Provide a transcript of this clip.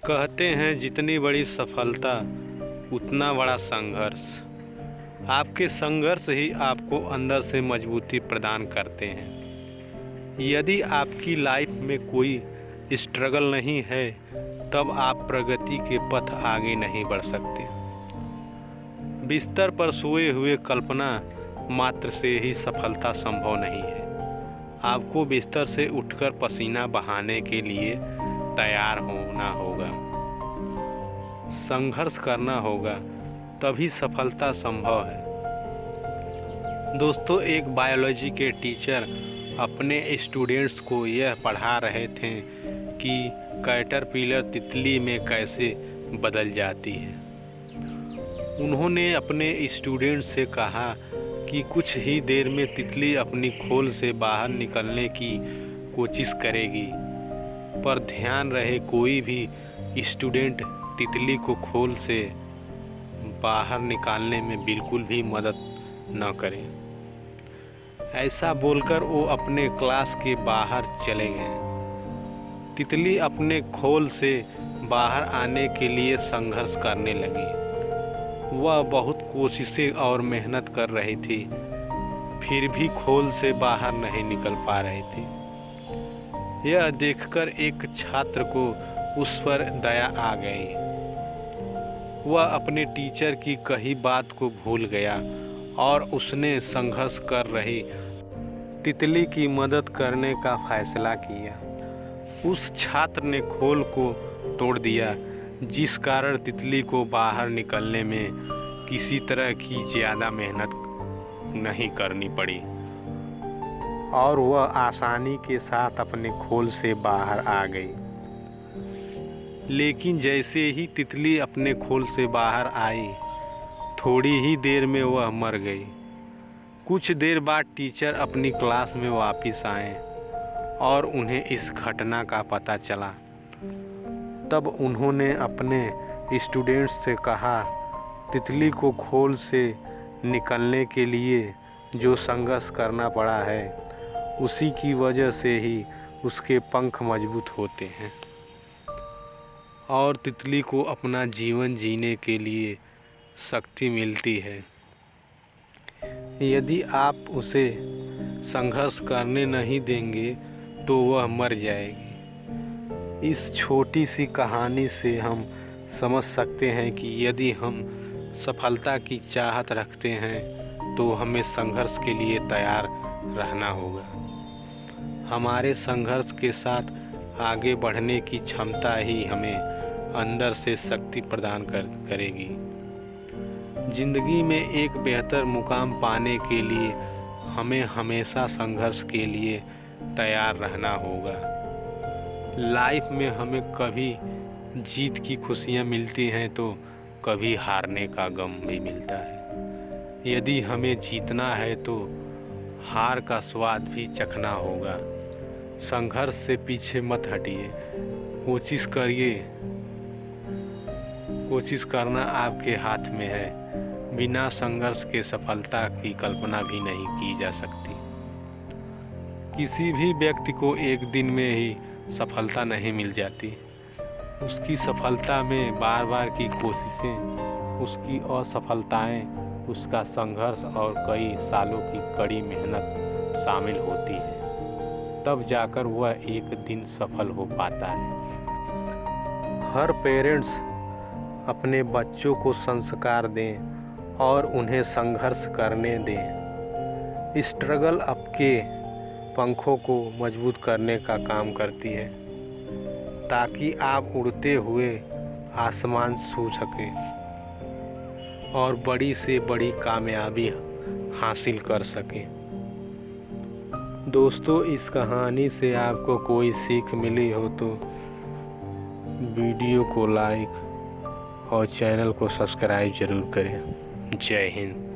कहते हैं जितनी बड़ी सफलता उतना बड़ा संघर्ष। आपके संघर्ष ही आपको अंदर से मजबूती प्रदान करते हैं। यदि आपकी लाइफ में कोई स्ट्रगल नहीं है तब आप प्रगति के पथ आगे नहीं बढ़ सकते। बिस्तर पर सोए हुए कल्पना मात्र से ही सफलता संभव नहीं है। आपको बिस्तर से उठकर पसीना बहाने के लिए तैयार होना होगा, संघर्ष करना होगा, तभी सफलता संभव है। दोस्तों, एक बायोलॉजी के टीचर अपने स्टूडेंट्स को यह पढ़ा रहे थे कि कैटरपिलर तितली में कैसे बदल जाती है। उन्होंने अपने स्टूडेंट्स से कहा कि कुछ ही देर में तितली अपनी खोल से बाहर निकलने की कोशिश करेगी, पर ध्यान रहे कोई भी स्टूडेंट तितली को खोल से बाहर निकालने में बिल्कुल भी मदद न करे। ऐसा बोलकर वो अपने क्लास के बाहर चले गए। तितली अपने खोल से बाहर आने के लिए संघर्ष करने लगी। वह बहुत कोशिशें और मेहनत कर रही थी, फिर भी खोल से बाहर नहीं निकल पा रही थी। यह देखकर एक छात्र को उस पर दया आ गई। वह अपने टीचर की कही बात को भूल गया और उसने संघर्ष कर रही तितली की मदद करने का फैसला किया। उस छात्र ने खोल को तोड़ दिया, जिस कारण तितली को बाहर निकलने में किसी तरह की ज़्यादा मेहनत नहीं करनी पड़ी और वह आसानी के साथ अपने खोल से बाहर आ गई। लेकिन जैसे ही तितली अपने खोल से बाहर आई, थोड़ी ही देर में वह मर गई। कुछ देर बाद टीचर अपनी क्लास में वापस आए और उन्हें इस घटना का पता चला। तब उन्होंने अपने स्टूडेंट्स से कहा, तितली को खोल से निकलने के लिए जो संघर्ष करना पड़ा है, उसी की वजह से ही उसके पंख मजबूत होते हैं और तितली को अपना जीवन जीने के लिए शक्ति मिलती है। यदि आप उसे संघर्ष करने नहीं देंगे तो वह मर जाएगी। इस छोटी सी कहानी से हम समझ सकते हैं कि यदि हम सफलता की चाहत रखते हैं तो हमें संघर्ष के लिए तैयार रहना होगा। हमारे संघर्ष के साथ आगे बढ़ने की क्षमता ही हमें अंदर से शक्ति प्रदान करेगी। जिंदगी में एक बेहतर मुकाम पाने के लिए हमें हमेशा संघर्ष के लिए तैयार रहना होगा। लाइफ में हमें कभी जीत की खुशियाँ मिलती हैं तो कभी हारने का गम भी मिलता है। यदि हमें जीतना है तो हार का स्वाद भी चखना होगा। संघर्ष से पीछे मत हटिए, कोशिश करिए। कोशिश करना आपके हाथ में है। बिना संघर्ष के सफलता की कल्पना भी नहीं की जा सकती। किसी भी व्यक्ति को एक दिन में ही सफलता नहीं मिल जाती। उसकी सफलता में बार बार की कोशिशें, उसकी असफलताएं, उसका संघर्ष और कई सालों की कड़ी मेहनत शामिल होती है। तब जाकर वह एक दिन सफल हो पाता है। हर पेरेंट्स अपने बच्चों को संस्कार दें और उन्हें संघर्ष करने दें। स्ट्रगल आपके पंखों को मजबूत करने का काम करती है ताकि आप उड़ते हुए आसमान छू सकें और बड़ी से बड़ी कामयाबी हासिल कर सकें। दोस्तों, इस कहानी से आपको कोई सीख मिली हो तो वीडियो को लाइक और चैनल को सब्सक्राइब ज़रूर करें। जय हिंद।